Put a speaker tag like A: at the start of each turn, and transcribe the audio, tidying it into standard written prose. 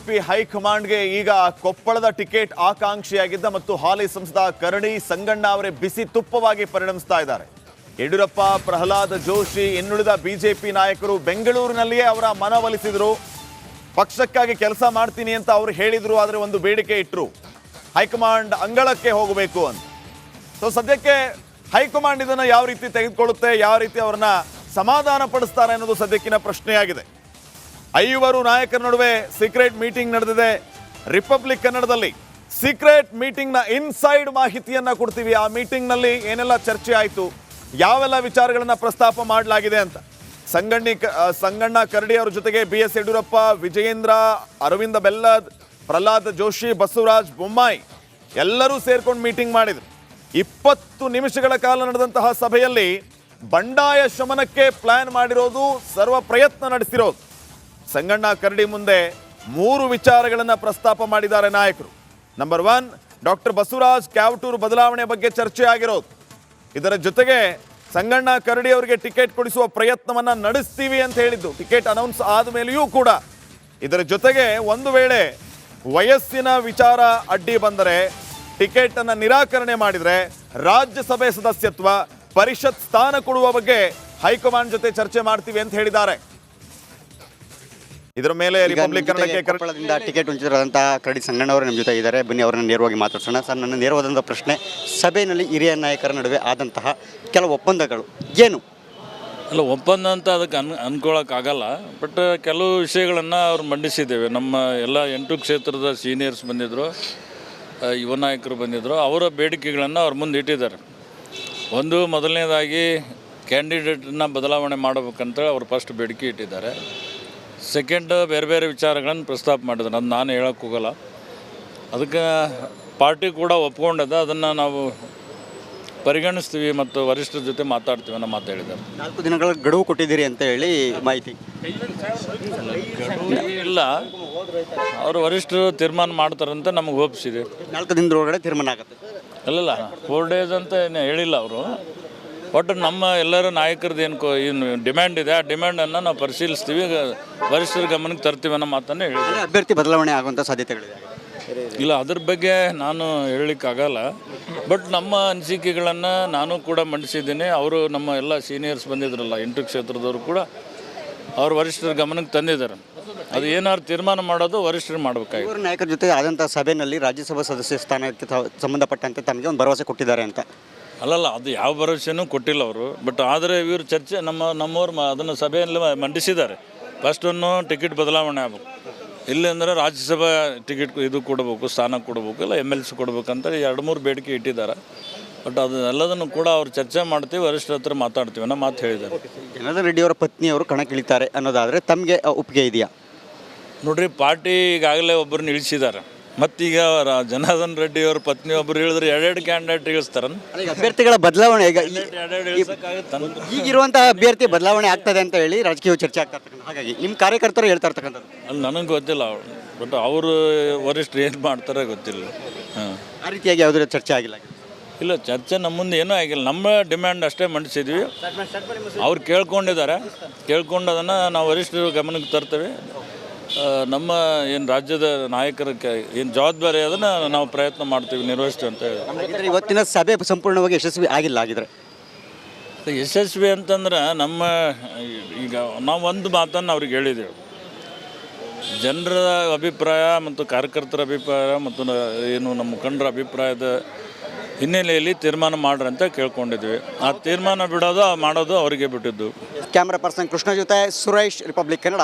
A: BJP ಹೈಕಮಾಂಡ್ಗೆ ಈಗ ಕೊಪ್ಪಳದ ಟಿಕೆಟ್ ಆಕಾಂಕ್ಷಿಯಾಗಿದ್ದ ಮತ್ತು ಹಾಲಿ ಸಂಸದ ಕರಡಿ ಸಂಗಣ್ಣ ಅವರೇ ಬಿಸಿ ತುಪ್ಪವಾಗಿ ಪರಿಣಮಿಸ್ತಾ ಇದ್ದಾರೆ. ಯಡಿಯೂರಪ್ಪ, ಪ್ರಹ್ಲಾದ್ ಜೋಶಿ, ಇನ್ನುಳಿದ ಬಿಜೆಪಿ ನಾಯಕರು ಬೆಂಗಳೂರಿನಲ್ಲಿಯೇ ಅವರ ಮನವೊಲಿಸಿದ್ರು. ಪಕ್ಷಕ್ಕಾಗಿ ಕೆಲಸ ಮಾಡ್ತೀನಿ ಅಂತ ಅವರು ಹೇಳಿದ್ರು. ಆದರೆ ಒಂದು ಬೇಡಿಕೆ ಇಟ್ಟರು, ಹೈಕಮಾಂಡ್ ಅಂಗಳಕ್ಕೆ ಹೋಗಬೇಕು ಅಂತ. ಸೊ ಸದ್ಯಕ್ಕೆ ಹೈಕಮಾಂಡ್ ಇದನ್ನು ಯಾವ ರೀತಿ ತೆಗೆದುಕೊಳ್ಳುತ್ತೆ, ಯಾವ ರೀತಿ ಅವರನ್ನ ಸಮಾಧಾನ ಪಡಿಸ್ತಾರೆ ಅನ್ನೋದು ಸದ್ಯಕ್ಕಿನ ಪ್ರಶ್ನೆಯಾಗಿದೆ. 5 ನಾಯಕರ ನಡುವೆ ಸೀಕ್ರೆಟ್ ಮೀಟಿಂಗ್ ನಡೆದಿದೆ. ರಿಪಬ್ಲಿಕ್ ಕನ್ನಡದಲ್ಲಿ ಸೀಕ್ರೆಟ್ ಮೀಟಿಂಗ್ನ ಇನ್ಸೈಡ್ ಮಾಹಿತಿಯನ್ನ ಕೊಡ್ತೀವಿ. ಆ ಮೀಟಿಂಗ್ನಲ್ಲಿ ಏನೆಲ್ಲ ಚರ್ಚೆ ಆಯಿತು, ಯಾವೆಲ್ಲ ವಿಚಾರಗಳನ್ನ ಪ್ರಸ್ತಾಪ ಮಾಡಲಾಗಿದೆ ಅಂತ. ಸಂಗಣ್ಣ ಕರಡಿ ಅವರ ಜೊತೆಗೆ BS ಯಡಿಯೂರಪ್ಪ, ವಿಜಯೇಂದ್ರ, ಅರವಿಂದ ಬೆಲ್ಲದ್, ಪ್ರಹ್ಲಾದ್ ಜೋಶಿ, ಬಸವರಾಜ ಬೊಮ್ಮಾಯಿ ಎಲ್ಲರೂ ಸೇರ್ಕೊಂಡು ಮೀಟಿಂಗ್ ಮಾಡಿದ್ರು. 20 ನಿಮಿಷಗಳ ಕಾಲ ನಡೆದಂತಹ ಸಭೆಯಲ್ಲಿ ಬಂಡಾಯ ಶಮನಕ್ಕೆ ಪ್ಲಾನ್ ಮಾಡಿರೋದು, ಸರ್ವ ಪ್ರಯತ್ನ ನಡೆಸಿರೋದು. ಸಂಗಣ್ಣ ಕರಡಿ ಮುಂದೆ 3 ವಿಚಾರಗಳನ್ನು ಪ್ರಸ್ತಾಪ ಮಾಡಿದ್ದಾರೆ ನಾಯಕರು. ನಂಬರ್ 1, ಡಾಕ್ಟರ್ ಬಸವರಾಜ್ ಕ್ಯಾವಟೂರು ಬದಲಾವಣೆ ಬಗ್ಗೆ ಚರ್ಚೆ ಆಗಿರೋದು. ಇದರ ಜೊತೆಗೆ ಸಂಗಣ್ಣ ಕರಡಿ ಅವರಿಗೆ ಟಿಕೆಟ್ ಕೊಡಿಸುವ ಪ್ರಯತ್ನವನ್ನ ನಡೆಸ್ತೀವಿ ಅಂತ ಹೇಳಿದ್ದು, ಟಿಕೆಟ್ ಅನೌನ್ಸ್ ಆದ ಮೇಲೆಯೂ ಕೂಡ. ಇದರ ಜೊತೆಗೆ ಒಂದು ವೇಳೆ ವಯಸ್ಸಿನ ವಿಚಾರ ಅಡ್ಡಿ ಬಂದರೆ, ಟಿಕೆಟ್ ಅನ್ನ ನಿರಾಕರಣೆ ಮಾಡಿದರೆ ರಾಜ್ಯಸಭೆ ಸದಸ್ಯತ್ವ, ಪರಿಷತ್ ಸ್ಥಾನ ಕೊಡುವ ಬಗ್ಗೆ ಹೈಕಮಾಂಡ್ ಜೊತೆ ಚರ್ಚೆ ಮಾಡ್ತೀವಿ ಅಂತ ಹೇಳಿದ್ದಾರೆ. ಇದರ ಮೇಲೆ ರಿಪಬ್ಲಿಕ್ ಕನ್ನಡಕ್ಕೆ
B: ಕೊಪ್ಪಳದಿಂದ ಟಿಕೆಟ್ ವಂಚಿತರಾದಂತಹ ಕರಡಿ ಸಂಗಣ್ಣ ಅವರು ನಮ್ಮ ಜೊತೆ ಇದ್ದಾರೆ. ಬನ್ನಿ ಅವರನ್ನು ನೇರವಾಗಿ ಮಾತಾಡ್ಸೋಣ. ಸರ್, ನನ್ನ ನೇರವಾದಂಥ ಪ್ರಶ್ನೆ, ಸಭೆಯಲ್ಲಿ ಹಿರಿಯ ನಾಯಕರ ನಡುವೆ ಆದಂತಹ ಕೆಲವು ಒಪ್ಪಂದಗಳು ಏನು?
C: ಅಲ್ಲ, ಒಪ್ಪಂದ ಅಂತ ಅದಕ್ಕೆ ಅನ್ಕೊಳ್ಳೋಕ್ಕಾಗಲ್ಲ. ಬಟ್ ಕೆಲವು ವಿಷಯಗಳನ್ನು ಅವ್ರು ಮಂಡಿಸಿದ್ದೇವೆ. ನಮ್ಮ ಎಲ್ಲ 8 ಕ್ಷೇತ್ರದ ಸೀನಿಯರ್ಸ್ ಬಂದಿದ್ದರು, ಯುವ ನಾಯಕರು ಬಂದಿದ್ದರು. ಅವರ ಬೇಡಿಕೆಗಳನ್ನು ಅವ್ರ ಮುಂದೆ ಇಟ್ಟಿದ್ದಾರೆ. ಒಂದು, ಮೊದಲನೇದಾಗಿ ಕ್ಯಾಂಡಿಡೇಟನ್ನ ಬದಲಾವಣೆ ಮಾಡಬೇಕಂತೇಳಿ ಅವರು ಫಸ್ಟ್ ಬೇಡಿಕೆ ಇಟ್ಟಿದ್ದಾರೆ. ಸೆಕೆಂಡ್, ಬೇರೆ ಬೇರೆ ವಿಚಾರಗಳನ್ನು ಪ್ರಸ್ತಾಪ ಮಾಡಿದ್ರು. ಅದು ನಾನು ಹೇಳೋಕ್ಕೆ ಹೋಗಲ್ಲ. ಅದಕ್ಕೆ ಪಾರ್ಟಿ ಕೂಡ ಒಪ್ಕೊಂಡಿದೆ. ಅದನ್ನು ನಾವು ಪರಿಗಣಿಸ್ತೀವಿ ಮತ್ತು ವರಿಷ್ಠರ ಜೊತೆ ಮಾತಾಡ್ತೀವಿ ಅನ್ನೋ ಮಾತು ಹೇಳಿದ್ದಾರೆ.
B: 4 ದಿನಗಳ ಗಡುವು ಕೊಟ್ಟಿದ್ದೀರಿ ಅಂತ ಹೇಳಿ ಮಾಹಿತಿ
C: ಇಲ್ಲ, ಅವರು ವರಿಷ್ಠರು ತೀರ್ಮಾನ ಮಾಡ್ತಾರಂತ ನಮಗೆ ಒಪ್ಪಿಸಿದೆ.
B: 4 ದಿನದೊಳಗಡೆ ತೀರ್ಮಾನ ಆಗುತ್ತೆ?
C: ಅಲ್ಲಲ್ಲ, 4 ಡೇಸ್ ಅಂತ ಏನು ಹೇಳಿಲ್ಲ ಅವರು. ಒಟ್ಟು ನಮ್ಮ ಎಲ್ಲರ ನಾಯಕರದ್ದು ಏನು ಡಿಮ್ಯಾಂಡ್ ಇದೆ, ಆ ಡಿಮ್ಯಾಂಡನ್ನು ನಾವು ಪರಿಶೀಲಿಸ್ತೀವಿ, ವರಿಷ್ಠರ ಗಮನಕ್ಕೆ ತರ್ತೀವಿ ಅನ್ನೋ ಮಾತನ್ನು ಹೇಳಿದ್ವಿ.
B: ಅಭ್ಯರ್ಥಿ ಬದಲಾವಣೆ ಆಗುವಂಥ ಸಾಧ್ಯತೆಗಳಿದೆ?
C: ಇಲ್ಲ, ಅದ್ರ ಬಗ್ಗೆ ನಾನು ಹೇಳಲಿಕ್ಕಾಗಲ್ಲ. ಬಟ್ ನಮ್ಮ ಅನಿಸಿಕೆಗಳನ್ನು ನಾನು ಕೂಡ ಮಂಡಿಸಿದ್ದೀನಿ. ಅವರು ನಮ್ಮ ಎಲ್ಲ ಸೀನಿಯರ್ಸ್ ಬಂದಿದ್ರಲ್ಲ 8 ಕ್ಷೇತ್ರದವರು ಕೂಡ ಅವ್ರ ವರಿಷ್ಠರ ಗಮನಕ್ಕೆ ತಂದಿದ್ದಾರೆ. ಅದು ಏನಾದ್ರು ತೀರ್ಮಾನ ಮಾಡೋದು ವರಿಷ್ಠರು ಮಾಡಬೇಕಾಗಿ.
B: ಇವರು ನಾಯಕರ ಜೊತೆ ಆದಂಥ ಸಭೆಯಲ್ಲಿ ರಾಜ್ಯಸಭಾ ಸದಸ್ಯ ಸ್ಥಾನಕ್ಕೆ ಸಂಬಂಧಪಟ್ಟಂತೆ ತಮಗೆ ಒಂದು ಭರವಸೆ ಕೊಟ್ಟಿದ್ದಾರೆ ಅಂತ?
C: ಅಲ್ಲಲ್ಲ, ಅದು ಯಾವ ಭರವಸೆನೂ ಕೊಟ್ಟಿಲ್ಲ ಅವರು. ಬಟ್ ಆದರೆ ಇವರು ಚರ್ಚೆ ನಮ್ಮವ್ರು ಅದನ್ನು ಸಭೆಯಲ್ಲಿ ಮಂಡಿಸಿದ್ದಾರೆ. ಫಸ್ಟನ್ನು ಟಿಕೆಟ್ ಬದಲಾವಣೆ ಆಗಬೇಕು, ಇಲ್ಲಂದರೆ ರಾಜ್ಯಸಭಾ ಟಿಕೆಟ್ ಇದು ಕೊಡಬೇಕು, ಸ್ಥಾನ ಕೊಡಬೇಕು, ಇಲ್ಲ MLC ಕೊಡಬೇಕಂತ 2-3 ಬೇಡಿಕೆ ಇಟ್ಟಿದ್ದಾರೆ. ಬಟ್ ಅದು ಎಲ್ಲದನ್ನು ಕೂಡ ಅವ್ರು ಚರ್ಚೆ ಮಾಡ್ತೀವಿ, ವರಿಷ್ಠರ ಹತ್ರ ಮಾತಾಡ್ತೀವಿ ಅನ್ನೋ ಮಾತು ಹೇಳಿದ್ದಾರೆ.
B: ಜನಾರ್ದನ್ ರೆಡ್ಡಿ ಅವರ ಪತ್ನಿಯವರು ಕಣಕ್ಕಿಳಿತಾರೆ ಅನ್ನೋದಾದರೆ ತಮಗೆ ಒಪ್ಪಿಗೆ ಇದೆಯಾ?
C: ನೋಡ್ರಿ, ಪಾರ್ಟಿ ಈಗಾಗಲೇ ಒಬ್ಬರನ್ನ ಇಳಿಸಿದ್ದಾರೆ. ಮತ್ತೀಗ ಜನಾರ್ದನ್ ರೆಡ್ಡಿ ಅವ್ರ ಪತ್ನಿ ಒಬ್ಬರು ಹೇಳಿದ್ರೆ 2 ಕ್ಯಾಂಡಿಡೇಟ್ ಇಳಿಸ್ತಾರ.
B: ಅಭ್ಯರ್ಥಿಗಳ ಬದಲಾವಣೆ ಈಗಿರುವಂಥ ಅಭ್ಯರ್ಥಿ ಬದಲಾವಣೆ ಆಗ್ತದೆ ಅಂತ ಹೇಳಿ ರಾಜಕೀಯ ಚರ್ಚೆ ಆಗ್ತಾ ಇರ್ತಕ್ಕಂಥ, ಹಾಗಾಗಿ ನಿಮ್ಮ ಕಾರ್ಯಕರ್ತರು ಹೇಳ್ತಾ ಇರ್ತಕ್ಕಂಥದ್ದು.
C: ಅಲ್ಲಿ ನನಗೆ ಗೊತ್ತಿಲ್ಲ, ಬಟ್ ಅವರು ವರಿಷ್ಠರು ಏನು ಮಾಡ್ತಾರೆ ಗೊತ್ತಿಲ್ಲ.
B: ಆ ರೀತಿಯಾಗಿ ಯಾವುದೇ ಚರ್ಚೆ ಆಗಿಲ್ಲ?
C: ಇಲ್ಲ, ಚರ್ಚೆ ನಮ್ಮ ಮುಂದೆ ಏನೂ ಆಗಿಲ್ಲ. ನಮ್ಮ ಡಿಮ್ಯಾಂಡ್ ಅಷ್ಟೇ ಮಂಡಿಸಿದ್ವಿ. ಅವ್ರು ಕೇಳ್ಕೊಂಡಿದ್ದಾರೆ. ಕೇಳ್ಕೊಂಡು ಅದನ್ನು ನಾವು ವರಿಷ್ಠರ ಗಮನಕ್ಕೆ ತರ್ತೇವೆ. ನಮ್ಮ ಏನು ರಾಜ್ಯದ ನಾಯಕರ ಏನು ಜವಾಬ್ದಾರಿ ಅದನ್ನು ನಾವು ಪ್ರಯತ್ನ ಮಾಡ್ತೀವಿ, ನಿರ್ವಹಿಸ್ತೀವಿ ಅಂತ ಹೇಳಿ.
B: ಇವತ್ತಿನ ಸಭೆ ಸಂಪೂರ್ಣವಾಗಿ ಯಶಸ್ವಿ ಆಗಿಲ್ಲ ಆಗಿದ್ರೆ?
C: ಯಶಸ್ವಿ ಅಂತಂದ್ರೆ ಈಗ ನಾವು ಒಂದು ಮಾತನ್ನು ಅವ್ರಿಗೆ ಹೇಳಿದ್ದೇವೆ. ಜನರ ಅಭಿಪ್ರಾಯ ಮತ್ತು ಕಾರ್ಯಕರ್ತರ ಅಭಿಪ್ರಾಯ ಮತ್ತು ಏನು ನಮ್ಮ ಮುಖಂಡರ ಅಭಿಪ್ರಾಯದ ಹಿನ್ನೆಲೆಯಲ್ಲಿ ತೀರ್ಮಾನ ಮಾಡ್ರಿ ಅಂತ ಕೇಳ್ಕೊಂಡಿದ್ವಿ. ಆ ತೀರ್ಮಾನ ಬಿಡೋದು ಮಾಡೋದು ಅವರಿಗೆ ಬಿಟ್ಟಿದ್ದು.
B: ಕ್ಯಾಮ್ರಾ ಪರ್ಸನ್ ಕೃಷ್ಣ ಜೊತೆ ಸುರೇಶ್, ರಿಪಬ್ಲಿಕ್ ಕನ್ನಡ.